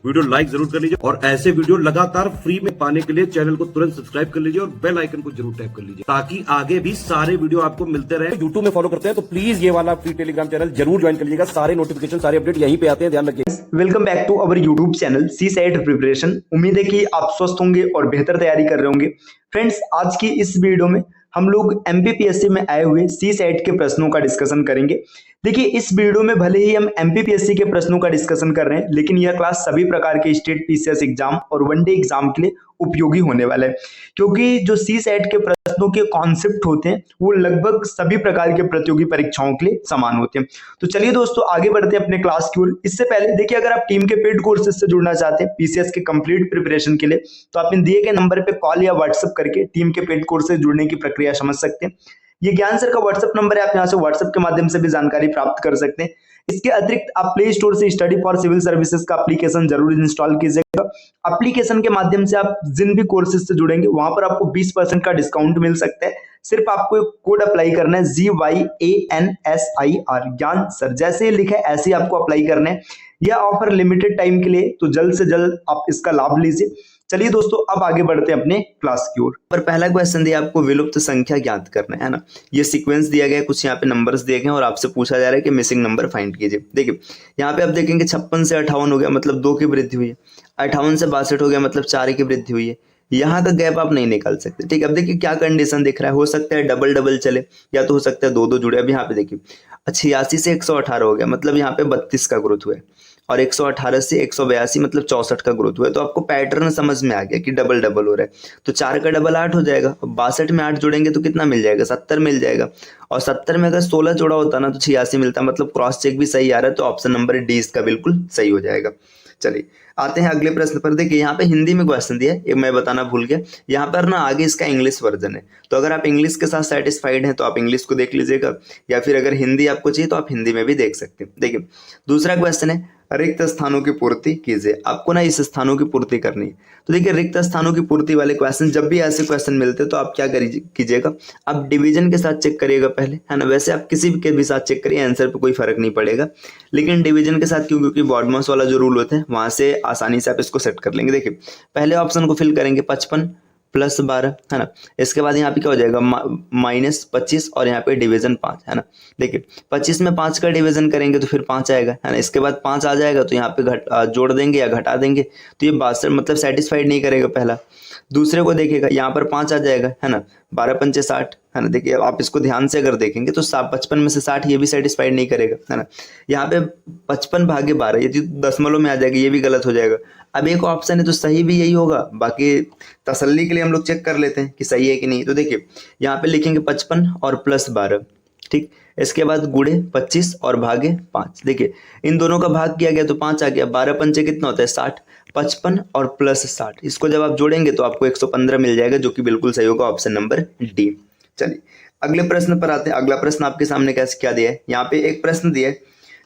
Video like जरूर कर लीजिए और ऐसे वीडियो लगातार फ्री में पाने के लिए चैनल को तुरंत सब्सक्राइब कर लीजिए और बेल आइकन को जरूर टैप कर लीजिए ताकि आगे भी सारे वीडियो आपको मिलते रहे। यूट्यूब में फॉलो करते हैं तो प्लीज ये वाला फ्री टेलीग्राम चैनल जरूर ज्वाइन कर लीजिएगा। सारे नोटिफिकेशन सारे अपडेट यहीं पे आते हैं, ध्यान रखिए। Welcome back to our YouTube channel CSAT preparation. उम्मीद है कि आप स्वस्थ होंगे और बेहतर तैयारी कर रहे होंगे। फ्रेंड्स, आज की इस वीडियो में हम लोग एमपीपीएससी में आए हुए सी सेट के प्रश्नों का डिस्कशन करेंगे। देखिए, इस वीडियो में भले ही हम एमपीपीएससी के प्रश्नों का डिस्कशन कर रहे हैं, लेकिन यह क्लास सभी प्रकार के स्टेट पीसीएस एग्जाम और वनडे एग्जाम के लिए उपयोगी होने वाला है, क्योंकि जो सी सेट के प्रश्नों के कॉन्सेप्ट होते हैं वो लगभग सभी प्रकार के प्रतियोगी परीक्षाओं के लिए समान होते हैं। तो चलिए दोस्तों, आगे बढ़ते हैं अपने क्लास की ओर। इससे पहले देखिए, अगर आप टीम के पेड कोर्सेज से जुड़ना चाहते हैं पीसीएस के कंप्लीट प्रिपरेशन के लिए, तो आप इन दिए गए नंबर पे कॉल या व्हाट्सएप करके टीम के पेड कोर्स से जुड़ने की प्रक्रिया समझ सकते हैं। ये ज्ञान सर का व्हाट्सएप नंबर है, आप यहाँ से व्हाट्सएप के माध्यम से भी जानकारी प्राप्त कर सकते हैं। इसके अतिरिक्त आप प्ले स्टोर से स्टडी फॉर सिविल सर्विसेज का एप्लीकेशन जरूर इंस्टॉल कीजिएगा। एप्लीकेशन के माध्यम से आप जिन भी कोर्सेज से जुड़ेंगे वहां पर आपको 20% का डिस्काउंट मिल सकता है। सिर्फ आपको एक कोड अप्लाई करना है, GYANSIR, ज्ञान सर। जैसे ही लिखा है ऐसे ही आपको अप्लाई करना है। यह ऑफर लिमिटेड टाइम के लिए, तो जल्द से जल्द आप इसका लाभ लीजिए। चलिए दोस्तों, अब आगे बढ़ते हैं अपने क्लास की ओर। पर पहला क्वेश्चन दिया आपको विलुप्त संख्या ज्ञात करना है ना। ये सीक्वेंस दिया गया है, कुछ यहाँ पे नंबर्स दिए गए हैं और आपसे पूछा जा रहा है कि मिसिंग नंबर फाइंड कीजिए। देखिए, यहाँ पे आप देखेंगे 56 से 58 हो गया, मतलब 2 की वृद्धि हुई है। 58 से 62 हो गया, मतलब 4 की वृद्धि हुई है। यहाँ का गैप आप नहीं निकाल सकते। ठीक है, अब देखिए क्या कंडीशन दिख रहा है। हो सकता है डबल डबल चले, या तो हो सकता है 2-2 जुड़े। अब यहाँ पे देखिए 86 से 118 हो गया, मतलब यहाँ पे 32 का ग्रोथ हुआ है। और 118 से 182 मतलब 64 का ग्रोथ हुआ है। तो आपको पैटर्न समझ में आ गया कि डबल डबल हो रहा है। तो 4 का डबल 8 हो जाएगा। 62 में 8 जोड़ेंगे तो कितना मिल जाएगा? 70 मिल जाएगा। और 70 में अगर 16 जोड़ा होता ना तो 86 मिलता, मतलब क्रॉस चेक भी सही आ रहा है। तो ऑप्शन नंबर डी इसका बिल्कुल सही हो जाएगा। चलिए आते हैं अगले प्रश्न पर। देखिए, यहाँ पे हिंदी में क्वेश्चन दिया है, ये मैं बताना भूल गया। यहाँ पर ना आगे इसका इंग्लिश वर्जन है, तो अगर आप इंग्लिश के साथ सेटिस्फाइड हैं तो आप इंग्लिश को देख लीजिएगा, या फिर अगर हिंदी आपको चाहिए तो आप हिंदी में भी देख सकते हैं। देखिए, दूसरा क्वेश्चन है, रिक्त स्थानों की पूर्ति कीजिए। आपको ना इस स्थानों की पूर्ति करनी है। तो देखिए, रिक्त स्थानों की पूर्ति वाले क्वेश्चन, जब भी ऐसे क्वेश्चन मिलते हैं तो आप क्या कीजिएगा, आप डिवीजन के साथ चेक करिएगा पहले, है ना। वैसे आप किसी के भी साथ चेक करिए, आंसर पे कोई फर्क नहीं पड़ेगा, लेकिन डिवीजन के साथ क्यों? क्योंकि बॉडमॉस वाला जो रूल होता है वहां से आसानी से आप इसको सेट कर लेंगे। देखिए, पहले ऑप्शन को फिल करेंगे 55 + 12, है ना। इसके बाद यहाँ पे क्या हो जाएगा, -25 और यहाँ पे डिवीजन 5, है ना। देखिए, 25 में 5 का डिवीजन करेंगे तो फिर 5 आएगा, है ना। इसके बाद 5 आ जाएगा तो यहाँ पे जोड़ देंगे या घटा देंगे, तो ये 62 मतलब सेटिस्फाइड नहीं करेगा पहला। दूसरे को देखेगा, यहाँ पर 5 आ जाएगा, है ना। 12 × 5 = 60, है ना। देखिए, आप इसको ध्यान से अगर देखेंगे तो 55 में से 60 ये भी सेटिस्फाइड नहीं करेगा, है ना। यहाँ पे 55/12 ये दशमलव में आ जाएगा, ये भी गलत हो जाएगा। अब एक ऑप्शन है तो सही भी यही होगा, बाकी तसल्ली के लिए हम लोग चेक कर लेते हैं कि सही है कि नहीं। तो देखिए, यहाँ पे लिखेंगे 55 और +12, ठीक। इसके बाद गुणे 25 और भागे 5। देखिए, इन दोनों का भाग किया गया तो 5 आ गया। 12 × 5 कितना होता है? 60। 55 और +60, इसको जब आप जोड़ेंगे तो आपको 115 मिल जाएगा, जो कि बिल्कुल सही होगा, ऑप्शन नंबर डी। चलिए अगले प्रश्न पर आते हैं। अगला प्रश्न आपके सामने कैसे क्या दिया है, यहाँ पे एक प्रश्न दिया है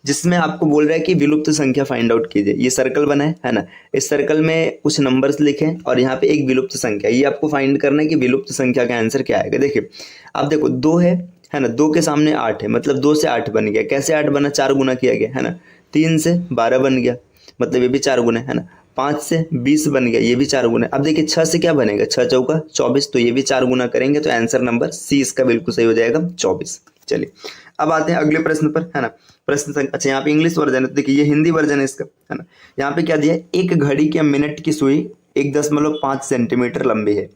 जिसमें आपको बोल रहा है कि विलुप्त संख्या फाइंड आउट कीजिए। ये सर्कल बना है ना। इस सर्कल में कुछ नंबर्स लिखें और यहाँ पे एक विलुप्त संख्या, ये आपको फाइंड करना है कि विलुप्त संख्या का आंसर क्या आएगा। देखिए, आप देखो 2 है ना। 2 के सामने 8 है, मतलब 2 से 8 बन गया। कैसे 8 बना? 4 गुना किया गया, है ना। 3 से 12 बन गया, मतलब ये भी 4 गुना, है ना। 5 से 20 बन गया, ये भी 4 गुना। अब देखिए 6 से क्या बनेगा? 6 × 4 = 24, तो ये भी 4 गुना करेंगे तो आंसर नंबर सी इसका बिल्कुल सही हो जाएगा, 24। चलिए अब आते हैं अगले प्रश्न पर, है ना। प्रश्न अच्छा, यहाँ पे इंग्लिश वर्जन है, तो देखिए ये हिंदी वर्जन है इसका, है ना। यहाँ पे क्या दिया है, एक घड़ी के मिनट की सुई 1.5 सेंटीमीटर लंबी है,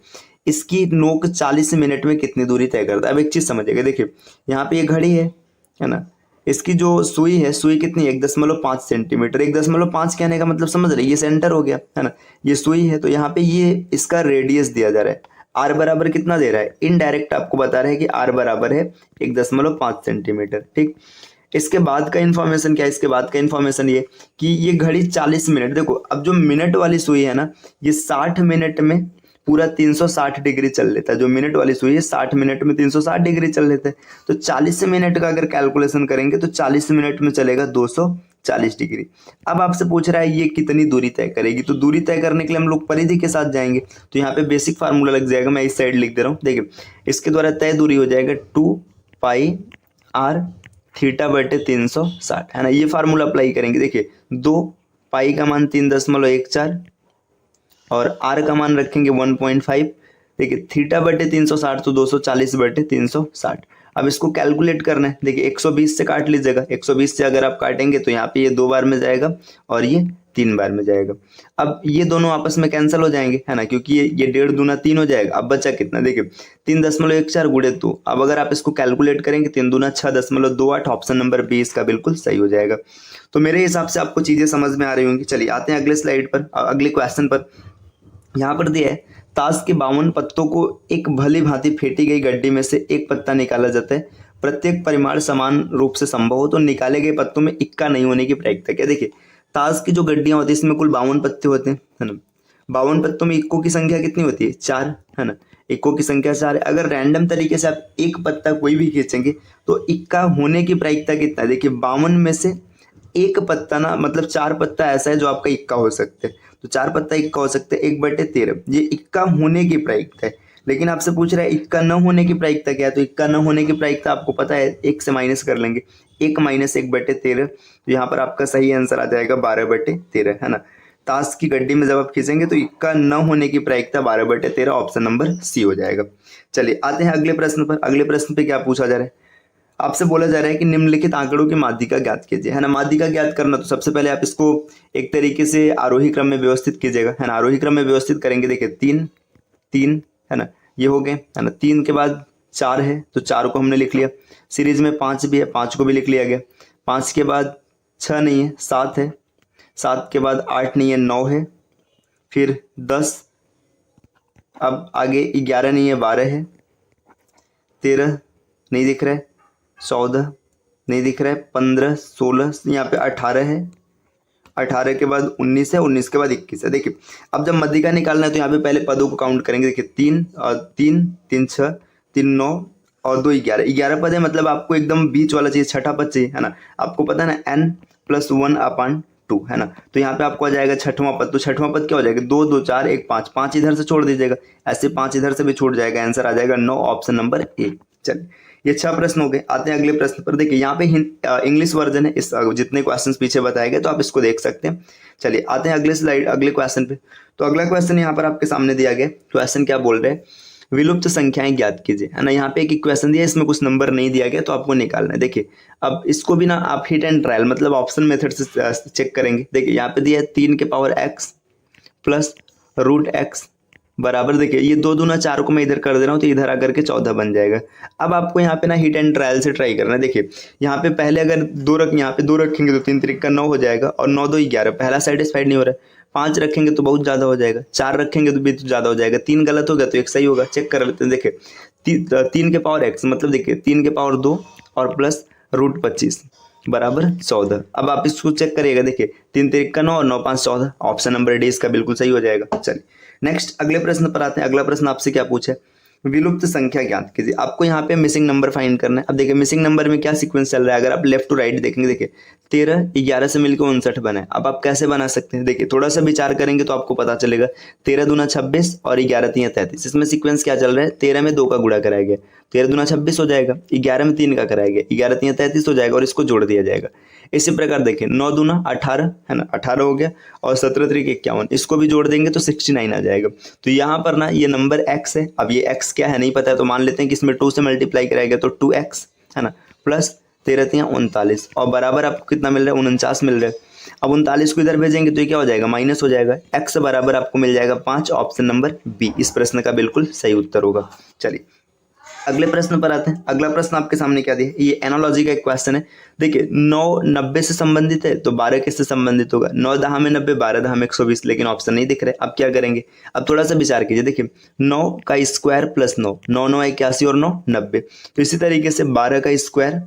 इसकी नोक 40 मिनट में कितनी दूरी तय करता है। अब एक चीज समझिएगा, देखिए यहाँ पे ये घड़ी है ना। इसकी जो सुई है, सुई कितनी है? 1.5 सेंटीमीटर। 1.5 कहने का मतलब समझ रहे, ये सेंटर हो गया, है ना। ये सुई है, तो यहाँ पे ये इसका रेडियस दिया जा रहा है। आर बराबर कितना दे रहा है? इनडायरेक्ट आपको बता रहा है कि आर बराबर है 1.5 सेंटीमीटर, ठीक। इसके बाद का इंफॉर्मेशन क्या है? इसके बाद का इंफॉर्मेशन ये कि ये घड़ी 40 मिनट, देखो अब जो मिनट वाली सुई है ना, ये 60 मिनट में पूरा 360 डिग्री चल लेता है। जो मिनट वाली सुई है 60 मिनट में 360 डिग्री चल लेता है। तो 40 मिनट का अगर कैलकुलेशन करेंगे तो 40 मिनट में चलेगा 240 डिग्री। अब आपसे पूछ रहा है ये कितनी दूरी तय करेगी, तो दूरी तय करने के लिए हम लोग परिधि के साथ जाएंगे। तो यहाँ पे बेसिक फार्मूला लग जाएगा, मैं इस साइड लिख दे रहा हूँ। देखिए, इसके द्वारा तय दूरी हो जाएगा 2πr θ/360, है ना। ये फार्मूला अप्लाई करेंगे। देखिए 2 पाई का मान 3.14 और आर का मान रखेंगे 1.5। देखिए थीटा बटे 360 तो 240 बटे 360। अब इसको कैलकुलेट करना है। देखिए 120 से काट लीजिएगा, 120 से अगर आप काटेंगे तो यहाँ पे ये 2 बार में जाएगा और ये 3 बार में जाएगा। अब ये दोनों आपस में कैंसिल हो जाएंगे, है ना, क्योंकि ये 1.5 दूना 3 हो जाएगा। अब बचा कितना, देखिए 3.14 गुणे 2। अब अगर आप इसको कैलकुलेट करेंगे 3 दूना 6.28, ऑप्शन नंबर बी इसका बिल्कुल सही हो जाएगा। तो मेरे हिसाब से आपको चीजें समझ में आ रही होंगी। चलिए आते हैं अगले स्लाइड पर, अगले क्वेश्चन पर। यहाँ पर दिया है ताश के 52 पत्तों को एक भली भांति फेंटी गई गड्डी में से एक पत्ता निकाला जाता है। प्रत्येक परिमाण समान रूप से संभव हो तो निकाले गए पत्तों में इक्का नहीं होने की प्रायिकता क्या। देखिए ताश की जो गड्डियां होती है इसमें कुल 52 पत्ते होते हैं, है ना। 52 पत्तों में इक्को की संख्या कितनी होती है, 4, है ना। इक्को की संख्या 4 है। अगर रैंडम तरीके से आप एक पत्ता कोई भी खींचेंगे तो इक्का होने की प्रायिकता कितना है। देखिए 52 में से एक पत्ता ना, मतलब 4 पत्ता ऐसा है जो आपका इक्का हो सकते हैं। तो 4 पत्ता इक्का हो सकते हैं, 1/13 ये इक्का होने की प्रायिकता है। लेकिन आपसे पूछ रहा है इक्का न होने की प्रायिकता क्या है। तो इक्का न होने की प्रायिकता आपको पता है, 1 से माइनस कर लेंगे, 1 माइनस 1/13। तो यहाँ पर आपका सही आंसर आ जाएगा 12/13, है ना। ताश की गड्डी में जब आप खींचेंगे तो इक्का न होने की प्रायिकता 12/13, ऑप्शन नंबर सी हो जाएगा। चलिए आते हैं अगले प्रश्न पर। अगले प्रश्न पे क्या पूछा जा रहा है, आपसे बोला जा रहा है कि निम्नलिखित आंकड़ों की माध्यिका ज्ञात कीजिए, है ना। माध्यिका ज्ञात करना तो सबसे पहले आप इसको एक तरीके से आरोही क्रम में व्यवस्थित कीजिएगा, है ना। आरोही क्रम में व्यवस्थित करेंगे। देखिए 3 3, है ना, ये हो गए, है ना। 3 के बाद 4 है तो 4 को हमने लिख लिया। सीरीज में 5 भी है, 5 को भी लिख लिया गया। 5 के बाद 6 नहीं है, 7 है। 7 के बाद 8 नहीं है, 9 है, फिर 10। अब आगे 11 नहीं है, 12 है, 13 नहीं दिख रहा है, 14 नहीं दिख रहा है, 15 16, यहाँ पे 18 है। 18 के बाद 19 है, 19 के बाद 21 है। देखिए अब जब माध्यिका निकालना है तो यहाँ पे पहले पदों को काउंट करेंगे। देखिए 3 और 3 3 6 3 9 और 2 11, 11 पद है। मतलब आपको एकदम बीच वाला चाहिए, छठा पद चाहिए, है ना। आपको पता है ना n+1/2, है ना। तो यहाँ पे आपको आ जाएगा छठवां पद। तो छठवां पद क्या हो जाएगा, 2 2 4 1 5, 5 इधर से छोड़ दीजिएगा, ऐसे 5 इधर से भी छूट जाएगा, आंसर आ जाएगा 9, ऑप्शन नंबर ए। चलिए ये 6 प्रश्न हो गए। आते हैं अगले प्रश्न पर। देखिए यहाँ पे इंग्लिश वर्जन है, इस जितने क्वेश्चंस पीछे बताए गए तो आप इसको देख सकते हैं। चलिए आते हैं अगले स्लाइड, अगले क्वेश्चन पे। तो अगला क्वेश्चन यहाँ पर आपके सामने दिया गया। क्वेश्चन क्या बोल रहे हैं, विलुप्त संख्याएं ज्ञात कीजिए, है ना। यहाँ पे एक क्वेश्चन दिया है, इसमें कुछ नंबर नहीं दिया गया तो आपको निकालना है। देखिए अब इसको भी ना आप हिट एंड ट्रायल मतलब ऑप्शन मेथड से चेक करेंगे। देखिए यहाँ पे दिया है 3 के पावर x प्लस √x बराबर, देखिए ये 2 दूना 4 को मैं इधर कर दे रहा हूँ तो इधर आकर के 14 बन जाएगा। अब आपको यहाँ पे ना हिट एंड ट्रायल से ट्राई करना है। देखिए यहाँ पे पहले अगर यहाँ पे 2 रखेंगे तो 3 3 का 9 हो जाएगा और 9 2 11, पहला सेटिस्फाइड नहीं हो रहा है। 5 रखेंगे तो बहुत ज़्यादा हो जाएगा, 4 रखेंगे तो भी ज़्यादा हो जाएगा, 3 गलत हो गया तो 1 सही होगा। चेक कर लेते हैं। देखिए 3 के पावर x मतलब देखिए 3 के पावर 2 और प्लस √25 बराबर 14। अब आप इसको चेक करिएगा। देखिए 3 3 का 9 और 9 5 14, ऑप्शन नंबर डी इसका बिल्कुल सही हो जाएगा। चलिए नेक्स्ट अगले प्रश्न पर आते हैं। अगला प्रश्न आपसे क्या पूछा है, विलुप्त संख्या ज्ञात कीजिए। आपको यहाँ पे मिसिंग नंबर फाइंड करना है। अब देखिए मिसिंग नंबर में क्या सीक्वेंस चल रहा है, अगर आप लेफ्ट टू राइट देखेंगे, देखिए 13 11 से मिलकर 59 बना है। अब आप कैसे बना सकते हैं, देखिए थोड़ा सा विचार करेंगे तो आपको पता चलेगा। 13 दूना 26 और 11 3 33, इसमें सीक्वेंस क्या चल रहा है, 13 में 2 का गुणा कराया गया, 13 दूना 26 हो जाएगा, 11 में 3 का कराया गया, 11 3 33 हो जाएगा और इसको जोड़ दिया जाएगा। इसी प्रकार देखिए 9 दूना 18, है ना, 18 हो गया और 17 3 51, इसको भी जोड़ देंगे तो 69 आ जाएगा। तो यहाँ पर ना ये नंबर x है। अब ये x क्या है नहीं पता है तो मान लेते हैं कि इसमें 2 से मल्टीप्लाई कराया गया तो 2x, है ना, प्लस 13 3 39 और बराबर आपको कितना मिल रहा है, 49 मिल रहा है। अब 39 को इधर भेजेंगे तो ये क्या हो जाएगा, माइनस हो जाएगा। x बराबर आपको मिल जाएगा 5, ऑप्शन नंबर बी इस प्रश्न का बिल्कुल सही उत्तर होगा। चलिए अगले प्रश्न पर आते हैं। अगला प्रश्न आपके सामने क्या दिया, ये एनालॉजी का एक क्वेश्चन है। देखिए 9 90 से संबंधित है तो 12 किससे संबंधित होगा, 9 10 में 90, 12 10 में 120, लेकिन ऑप्शन नहीं दिख रहे। अब क्या करेंगे, अब थोड़ा सा विचार कीजिए। देखिए 9 का स्क्वायर प्लस 9, 9 9 81 और 9 90। तो इसी तरीके से 12 का स्क्वायर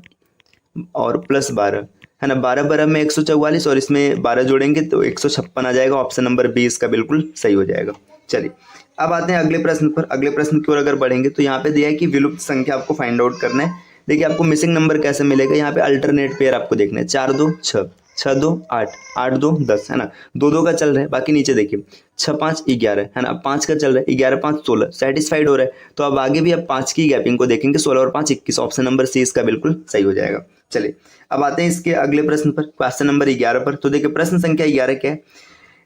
और प्लस 12, है ना, 12 12 में 144 और इसमें 12 जोड़ेंगे तो 156 आ जाएगा, ऑप्शन नंबर बी इसका बिल्कुल सही हो जाएगा। चलिए अब आते हैं अगले प्रश्न पर। अगले प्रश्न की ओर अगर बढ़ेंगे तो यहाँ पे दिया है कि विलुप्त संख्या आपको फाइंड आउट करना है। देखिए आपको मिसिंग नंबर कैसे मिलेगा, यहाँ पे अल्टरनेट पेयर आपको देखना है, 4 2 6, 6 2 8, 8 2 10 है ना, 2 2 का चल रहा है। बाकी नीचे देखिए 6 5 11 है ना, अब 5 का चल रहा है, 11 5 16, सेटिस्फाइड हो रहा है। तो अब आगे भी अब 5 की गैपिंग को देखेंगे, 16 और 5 21, ऑप्शन नंबर सी इसका बिल्कुल सही हो जाएगा। चलिए अब आते हैं इसके अगले प्रश्न पर, क्वेश्चन नंबर 11 पर। तो देखिए प्रश्न संख्या 11 क्या है,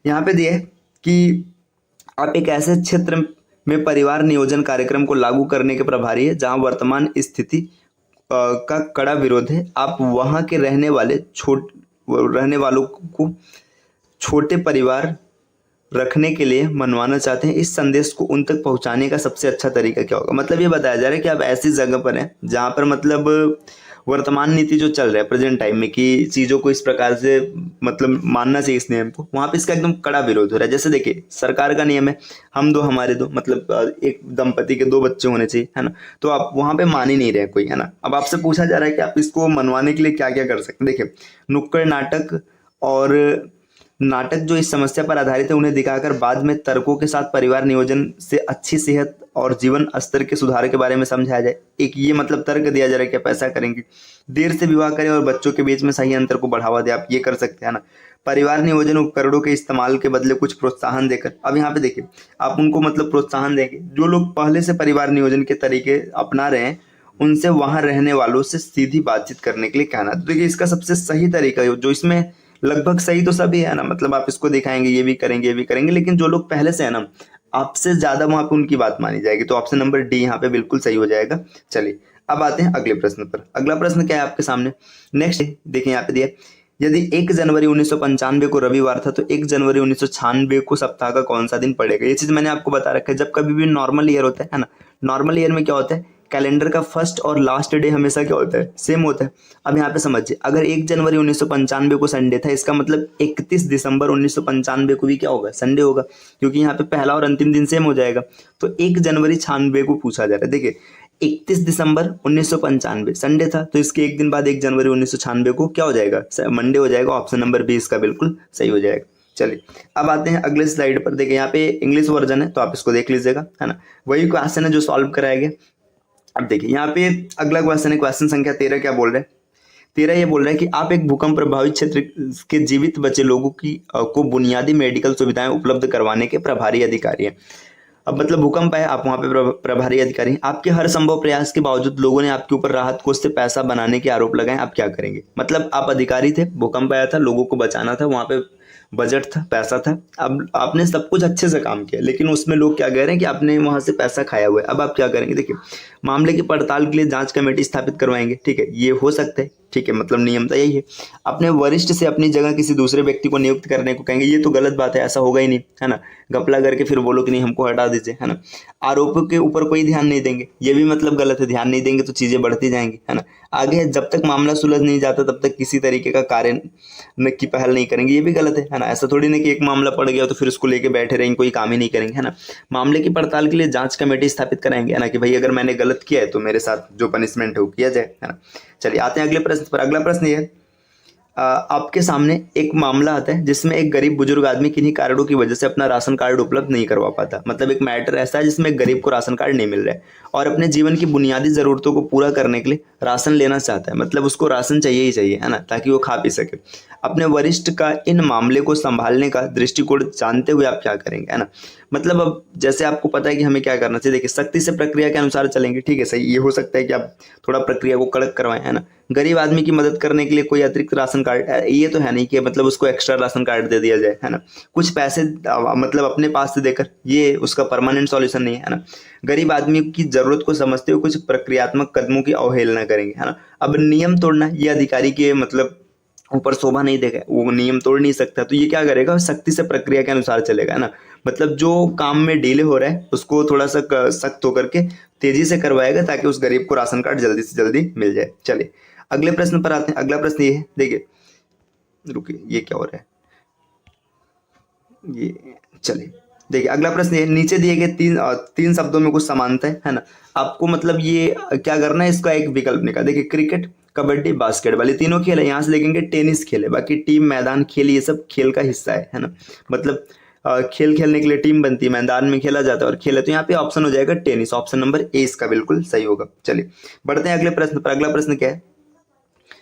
यहाँ पे दिया है कि आप एक ऐसे क्षेत्र में परिवार नियोजन कार्यक्रम को लागू करने के प्रभारी है जहां वर्तमान स्थिति का कड़ा विरोध है। आप वहां के रहने वालों को छोटे परिवार रखने के लिए मनवाना चाहते हैं। इस संदेश को उन तक पहुंचाने का सबसे अच्छा तरीका क्या होगा। मतलब ये बताया जा रहा है कि आप ऐसी जगह पर हैं जहां पर मतलब वर्तमान नीति जो चल रहा है प्रेजेंट टाइम में कि चीज़ों को इस प्रकार से मतलब मानना चाहिए इस नियम को, वहाँ पे इसका एकदम कड़ा विरोध हो रहा है। जैसे देखिए सरकार का नियम है हम दो हमारे दो, मतलब एक दंपति के 2 बच्चे होने चाहिए है ना, तो आप वहाँ पे मान ही नहीं रहे कोई है ना। अब आपसे पूछा जा रहा है कि आप इसको मनवाने के लिए क्या क्या कर सकते हैं। देखिए नुक्कड़ नाटक और नाटक जो इस समस्या पर आधारित है उन्हें दिखाकर बाद में तर्कों के साथ परिवार नियोजन से अच्छी सेहत और जीवन स्तर के सुधार के बारे में समझाया जाए। एक ये मतलब तर्क दिया जा रहा है कि आप ऐसा करेंगे, देर से विवाह करें और बच्चों के बीच में सही अंतर को बढ़ावा दें, आप ये कर सकते हैं ना। परिवार नियोजन उपकरणों के इस्तेमाल के बदले कुछ प्रोत्साहन देकर, अब यहाँ पे देखिए आप उनको मतलब प्रोत्साहन देंगे, जो लोग पहले से परिवार नियोजन के तरीके अपना रहे हैं उनसे वहां रहने वालों से सीधी बातचीत करने के लिए कहना। तो देखिए इसका सबसे सही तरीका है जो इसमें लगभग सही तो सभी है ना, मतलब आप इसको दिखाएंगे ये भी करेंगे, लेकिन जो लोग पहले से है ना आपसे ज्यादा वहां पे उनकी बात मानी जाएगी। तो ऑप्शन नंबर डी यहाँ पे बिल्कुल सही हो जाएगा। चलिए अब आते हैं अगले प्रश्न पर। अगला प्रश्न क्या है आपके सामने, नेक्स्ट देखिए यहाँ पे दिया यदि 1 जनवरी 1995 को रविवार था तो 1 जनवरी 1996 को सप्ताह का कौन सा दिन पड़ेगा। ये चीज मैंने आपको बता रखा है। जब कभी भी नॉर्मल ईयर होता है ना, नॉर्मल ईयर में क्या होता है कैलेंडर का फर्स्ट और लास्ट डे हमेशा क्या होता है सेम होता है। अब यहाँ पे समझिए अगर 1 जनवरी 1995 को संडे था इसका मतलब 31 दिसंबर 1995 को भी क्या होगा संडे होगा, क्योंकि यहाँ पे पहला और अंतिम दिन सेम हो जाएगा। तो 1 जनवरी 96 को पूछा जा रहा है। देखिए 31 दिसंबर 1995 संडे था तो इसके एक दिन बाद 1 जनवरी 1996 को क्या हो जाएगा मंडे हो जाएगा। ऑप्शन नंबर बी इसका बिल्कुल सही हो जाएगा। चलिए अब आते हैं अगले स्लाइड पर। देखिए यहाँ पे इंग्लिश वर्जन है तो आप इसको देख लीजिएगा है ना, वही क्वेश्चन है जो सॉल्व कराया गया। अब देखिए यहाँ पे अगला क्वेश्चन है, क्वेश्चन संख्या 13 क्या बोल रहा है। 13 ये बोल रहा है कि आप एक भूकंप प्रभावित क्षेत्र के जीवित बचे लोगों को बुनियादी मेडिकल सुविधाएं उपलब्ध करवाने के प्रभारी अधिकारी हैं। अब मतलब भूकंप है आप वहां पे प्रभारी अधिकारी हैं, आपके हर संभव प्रयास के बावजूद लोगों ने आपके ऊपर राहत कोष से पैसा बनाने के आरोप लगाए, आप क्या करेंगे। मतलब आप अधिकारी थे, भूकंप आया था, लोगों को बचाना था, वहां पे बजट था, पैसा था, अब आपने सब कुछ अच्छे से काम किया लेकिन उसमें लोग क्या कह रहे हैं कि आपने वहां से पैसा खाया हुआ है। अब आप क्या करेंगे। देखिए मामले की पड़ताल के लिए जांच कमेटी स्थापित करवाएंगे, ठीक है ये हो सकता है, ठीक है मतलब नियम तो यही है। अपने वरिष्ठ से अपनी जगह किसी दूसरे व्यक्ति को नियुक्त करने को कहेंगे, ये तो गलत बात है, ऐसा होगा ही नहीं है ना। घपला करके फिर बोलो कि नहीं हमको हटा दीजिए है ना। आरोपों के ऊपर कोई ध्यान नहीं देंगे, ये भी मतलब गलत है, ध्यान नहीं देंगे तो चीजें बढ़ती जाएंगी है ना। आगे जब तक मामला सुलझ नहीं जाता तब तक किसी तरीके का कार्य की पहल नहीं करेंगे, ये भी गलत है ना। ऐसा थोड़ी ना कि एक मामला पड़ गया तो फिर उसको लेके बैठे रहेंगे, कोई काम ही नहीं करेंगे है ना। मामले की पड़ताल के लिए जांच कमेटी स्थापित कराएंगे है ना, कि भाई अगर मैंने गलत किया है तो मेरे साथ जो पनिशमेंट है वो किया जाए है ना। चलिए आते हैं अगले प्रश्न पर। अगला प्रश्न ये है आपके सामने एक मामला आता है जिसमें एक गरीब बुजुर्ग आदमी किन्हीं कारणों की वजह से अपना राशन कार्ड उपलब्ध नहीं करवा पाता। मतलब एक मैटर ऐसा है जिसमें एक गरीब को राशन कार्ड नहीं मिल रहा है और अपने जीवन की बुनियादी जरूरतों को पूरा करने के लिए राशन लेना चाहता है। मतलब उसको राशन चाहिए ही चाहिए है ना, ताकि वो खा पी सके। अपने वरिष्ठ का इन मामले को संभालने का दृष्टिकोण जानते हुए आप क्या करेंगे है ना। मतलब अब जैसे आपको पता है कि हमें क्या करना चाहिए। देखिए सख्ती से प्रक्रिया के अनुसार चलेंगे, ठीक है सही। ये हो सकता है कि आप थोड़ा प्रक्रिया को कड़क करवाएं है ना। गरीब आदमी की मदद करने के लिए कोई अतिरिक्त राशन कार्ड, ये तो है नहीं कि मतलब उसको एक्स्ट्रा राशन कार्ड दे दिया जाए है ना। कुछ पैसे मतलब अपने पास से देकर, ये उसका परमानेंट सॉल्यूशन नहीं है ना। गरीब आदमी की जरूरत को समझते हुए कुछ प्रक्रियात्मक कदमों की अवहेलना करेंगे है ना। अब नियम तोड़ना ये अधिकारी के मतलब ऊपर शोभा नहीं देगा, वो नियम तोड़ नहीं सकता, तो ये क्या करेगा सख्ती से प्रक्रिया के अनुसार चलेगा है ना। मतलब जो काम में डिले हो रहा है उसको थोड़ा सा सख्त होकर के तेजी से करवाएगा ताकि उस गरीब को राशन कार्ड जल्दी से जल्दी मिल जाए। चलिए अगले प्रश्न पर आते हैं। अगला प्रश्न ये है, देखिए रुकिए ये क्या हो रहा है ये, चलिए देखिए अगला प्रश्न ये नीचे दिए गए तीन शब्दों में कुछ समानता है ना। आपको मतलब ये क्या करना है, इसका एक विकल्प निकाल। देखिए क्रिकेट, कबड्डी, बास्केटबॉल, ये तीनों खेल है। यहाँ से देखेंगे टेनिस खेल है, बाकी टीम, मैदान, खेल, ये सब खेल का हिस्सा है ना। मतलब खेल खेलने के लिए टीम बनती है, मैदान में खेला जाता है और खेल है, तो यहाँ पे ऑप्शन हो जाएगा टेनिस। ऑप्शन नंबर ए इसका बिल्कुल सही होगा। चलिए बढ़ते हैं अगले प्रश्न पर। अगला प्रश्न क्या है,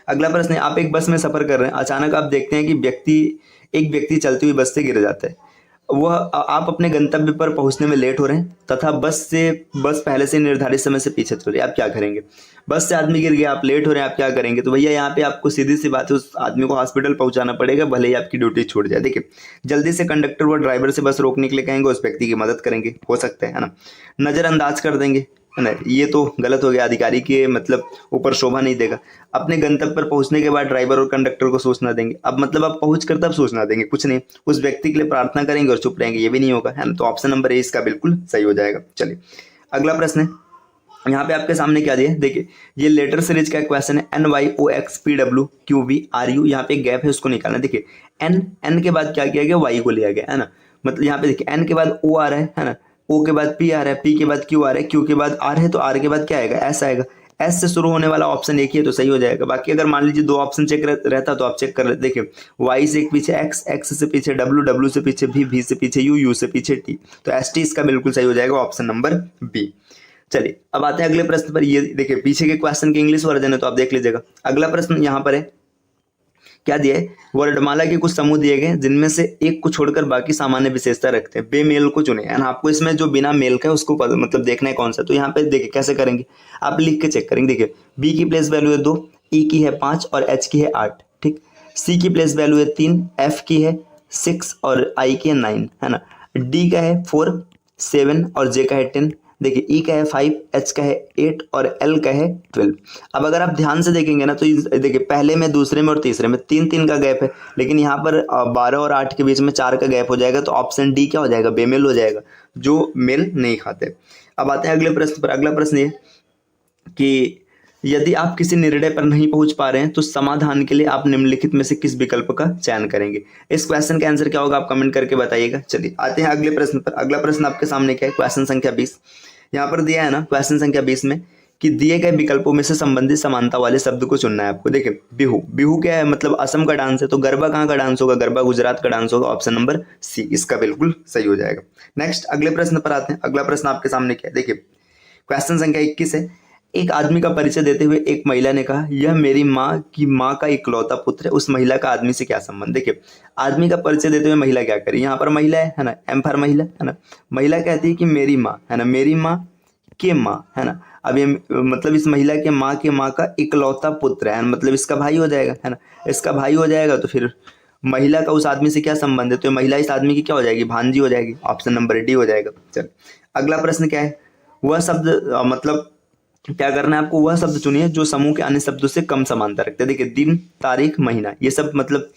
अगला प्रश्न है, आप एक बस में सफर कर रहे हैं, अचानक आप देखते हैं कि एक व्यक्ति चलती हुई बस से गिर जाता है। आप अपने गंतव्य पर पहुंचने में लेट हो रहे हैं तथा बस पहले से निर्धारित समय से पीछे चल रही है, आप क्या करेंगे? बस से आदमी गिर गया, आप लेट हो रहे हैं, आप क्या करेंगे? तो भैया यहाँ पे आपको सीधी सी बात है, उस आदमी को हॉस्पिटल पहुंचाना पड़ेगा, भले ही आपकी ड्यूटी छूट जाए। देखिए, जल्दी से कंडक्टर व ड्राइवर से बस रोकने के लिए कहेंगे, उस व्यक्ति की मदद करेंगे, हो सकता है ना। नजरअंदाज कर देंगे, है ना, ये तो गलत हो गया, अधिकारी के मतलब ऊपर शोभा नहीं देगा। अपने गंतव्य पर पहुंचने के बाद ड्राइवर और कंडक्टर को सूचना देंगे, अब मतलब आप पहुंच कर तब सूचना देंगे, कुछ नहीं, उस व्यक्ति के लिए प्रार्थना करेंगे और चुप रहेंगे, ये भी नहीं होगा, है ना। तो ऑप्शन नंबर ए इसका बिल्कुल सही हो जाएगा। चलिए अगला प्रश्न है, यहाँ पे आपके सामने क्या दिया है, देखिए ये लेटर सीरीज का क्वेश्चन है, NYOXPWQVRU, यहाँ पे एक गैप है, उसको निकालना। देखिए एन के बाद क्या किया गया, वाई को लिया गया, है ना। मतलब यहाँ पे देखिए एन के बाद ओ आ रहा है ना, ओ के बाद पी आ रहा है, पी के बाद क्यू आ रहा है, क्यू के बाद आर है, तो आर के बाद क्या आएगा, एस आएगा। एस से शुरू होने वाला ऑप्शन एक ही है, तो सही हो जाएगा। बाकी अगर मान लीजिए दो ऑप्शन चेक रहता तो आप चेक कर लेते। देखिए वाई से एक पीछे एक्स, एक्स से पीछे डब्ल्यू, डब्ल्यू से पीछे भी, भी से पीछे यू, यू से पीछे टी, तो एस टी इसका बिल्कुल सही हो जाएगा, ऑप्शन नंबर बी। चलिए अब आते हैं अगले प्रश्न पर। ये देखिए पीछे के क्वेश्चन के इंग्लिश वर्जन है, तो आप देख लीजिएगा। अगला प्रश्न यहाँ पर है, क्या दिया है, वर्णमाला के कुछ समूह दिए गए जिनमें से एक को छोड़कर बाकी सामान्य विशेषता रखते हैं, बेमेल को चुने। एंड आपको इसमें जो बिना मेल का है उसको मतलब देखना है कौन सा। तो यहाँ पे देखिए कैसे करेंगे, आप लिख के चेक करेंगे। देखिए बी की प्लेस वैल्यू है 2, ई की है 5 और एच की है 8, ठीक। सी की प्लेस वैल्यू है 3, एफ की है 6 और आई की है 9, है ना। डी का है 4, 7 और जे का है 10। देखिए ई का है 5, एच का है 8 और एल का है 12। अब अगर आप ध्यान से देखेंगे ना तो देखिए पहले में, दूसरे में और तीसरे में 3-3 का गैप है, लेकिन यहाँ पर 12 और 8 के बीच में 4 का गैप हो जाएगा, तो ऑप्शन डी क्या हो जाएगा, बेमेल हो जाएगा, जो मेल नहीं खाते। अब आते हैं अगले प्रश्न पर। अगला प्रश्न ये कि यदि आप किसी निर्णय पर नहीं पहुंच पा रहे हैं तो समाधान के लिए आप निम्नलिखित में से किस विकल्प का चयन करेंगे? इस क्वेश्चन का आंसर क्या होगा, आप कमेंट करके बताइएगा। चलिए आते हैं अगले प्रश्न पर। अगला प्रश्न आपके सामने क्या है, क्वेश्चन संख्या 20। यहाँ पर दिया है ना क्वेश्चन संख्या 20 में कि दिए गए विकल्पों में से संबंधित समानता वाले शब्द को चुनना है आपको। देखिए बिहू, बिहू क्या है, मतलब असम का डांस है, तो गरबा कहाँ का डांस होगा, गरबा गुजरात का डांस होगा, ऑप्शन नंबर सी इसका बिल्कुल सही हो जाएगा। नेक्स्ट अगले प्रश्न पर आते हैं। अगला प्रश्न आपके सामने क्या है, देखिए क्वेश्चन संख्या 21 है। एक आदमी का परिचय देते हुए एक महिला ने कहा, यह मेरी माँ की माँ का इकलौता पुत्र है, उस महिला का आदमी से क्या संबंध? देखिए आदमी का परिचय देते हुए महिला क्या करी, यहाँ पर महिला है ना, एम फॉर महिला, है ना। महिला कहती है कि मेरी माँ, है ना, मेरी माँ के माँ, है ना। अब ये मतलब इस महिला के माँ का इकलौता पुत्र है, मतलब इसका भाई हो जाएगा, है ना, इसका भाई हो जाएगा। तो फिर महिला का उस आदमी से क्या संबंध है, तो महिला इस आदमी की क्या हो जाएगी, भांजी हो जाएगी, ऑप्शन नंबर डी हो जाएगा। चल अगला प्रश्न क्या है, वह शब्द मतलब क्या करना है आपको, वह शब्द चुनिए जो समूह के अन्य शब्दों से कम समानता रखते हैं। देखिए दिन, तारीख, महीना, ये सब मतलब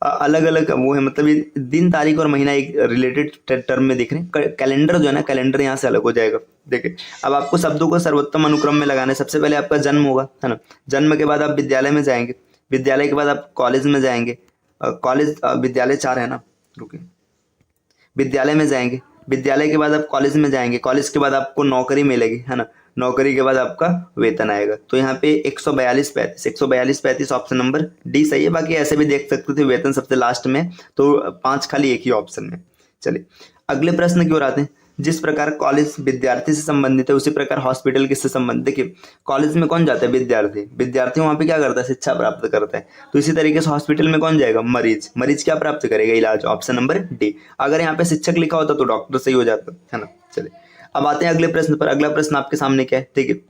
अलग अलग वो है, मतलब ये दिन, तारीख और महीना एक रिलेटेड टर्म में दिख रहे हैं। कैलेंडर जो है ना, कैलेंडर यहाँ से अलग हो जाएगा। देखिए अब आपको शब्दों को सर्वोत्तम अनुक्रम में लगाना है। सबसे पहले आपका जन्म होगा, है ना, जन्म के बाद आप विद्यालय में जाएंगे, विद्यालय के बाद आप कॉलेज में जाएंगे, कॉलेज विद्यालय 4 है ना, रुकिए, विद्यालय में जाएंगे, विद्यालय के बाद आप कॉलेज में जाएंगे, कॉलेज के बाद आपको नौकरी मिलेगी, है ना, नौकरी के बाद आपका वेतन आएगा। तो यहाँ पे 142-35 ऑप्शन नंबर डी सही है। बाकी ऐसे भी देख सकते थे, वेतन सबसे लास्ट में, तो 5 खाली एक ही ऑप्शन में। चलिए अगले प्रश्न की ओर आते हैं। जिस प्रकार कॉलेज विद्यार्थी से संबंधित है उसी प्रकार हॉस्पिटल किससे संबंधित? देखिए कॉलेज में कौन जाता है, विद्यार्थी वहां पे क्या करता है, शिक्षा प्राप्त करता है। तो इसी तरीके से हॉस्पिटल में कौन जाएगा, मरीज क्या प्राप्त करेगा, इलाज, ऑप्शन नंबर डी। अगर यहाँ पे शिक्षक लिखा होता तो डॉक्टर सही हो जाता, है ना। चलिए अब आते हैं अगले प्रश्न पर। अगला प्रश्न आपके सामने क्या है, देखिए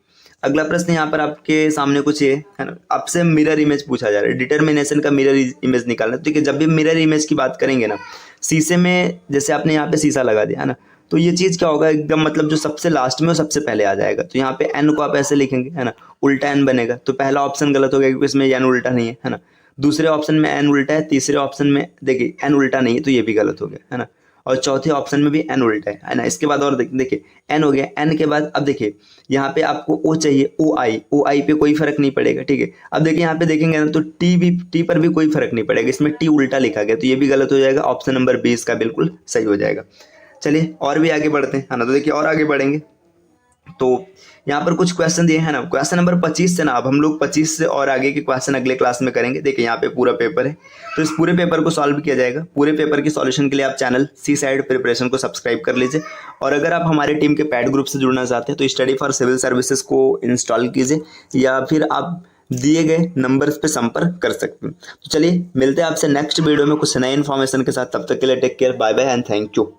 अगला प्रश्न यहाँ पर आपके सामने कुछ ये है ना, आपसे मिरर इमेज पूछा जा रहा है, डिटर्मिनेशन का मिरर इमेज निकालना। तो देखिए जब भी मिरर इमेज की बात करेंगे ना, शीशे में जैसे आपने यहाँ पे शीशा लगा दिया है ना, तो ये चीज क्या होगा, एकदम मतलब जो सबसे लास्ट में वो सबसे पहले आ जाएगा। तो यहाँ पे एन को आप ऐसे लिखेंगे, है ना, उल्टा एन बनेगा। तो पहला ऑप्शन गलत हो गया क्योंकि इसमें एन उल्टा नहीं है ना। दूसरे ऑप्शन में एन उल्टा है, तीसरे ऑप्शन में देखिए एन उल्टा नहीं है, तो ये भी गलत हो गया, है ना। और चौथे ऑप्शन में भी एन उल्टा है ना। इसके बाद और देखिए एन हो गया, एन के बाद अब देखिए यहाँ पे आपको ओ चाहिए, ओ आई पे कोई फर्क नहीं पड़ेगा, ठीक है। अब देखिए यहाँ पे देखेंगे ना तो टी पर भी कोई फर्क नहीं पड़ेगा, इसमें टी उल्टा लिखा गया, तो ये भी गलत हो जाएगा। ऑप्शन नंबर 20 का बिल्कुल सही हो जाएगा। चलिए और भी आगे बढ़ते हैं, है ना। तो देखिए और आगे बढ़ेंगे तो यहाँ पर कुछ क्वेश्चन दिए हैं ना, क्वेश्चन नंबर 25 से ना अब हम लोग 25 से और आगे के क्वेश्चन अगले क्लास में करेंगे। देखिए यहाँ पे पूरा पेपर है, तो इस पूरे पेपर को सॉल्व किया जाएगा। पूरे पेपर की सॉल्यूशन के लिए आप चैनल सी साइड प्रिपरेशन को सब्सक्राइब कर लीजिए। और अगर आप हमारे टीम के पैड ग्रुप से जुड़ना चाहते हैं तो स्टडी फॉर सिविल सर्विसेज को इंस्टॉल कीजिए, या फिर आप दिए गए नंबर्स पे संपर्क कर सकते हैं। तो चलिए मिलते हैं आपसे नेक्स्ट वीडियो में कुछ नए इन्फॉर्मेशन के साथ। तब तक के लिए take care, bye bye and thank you.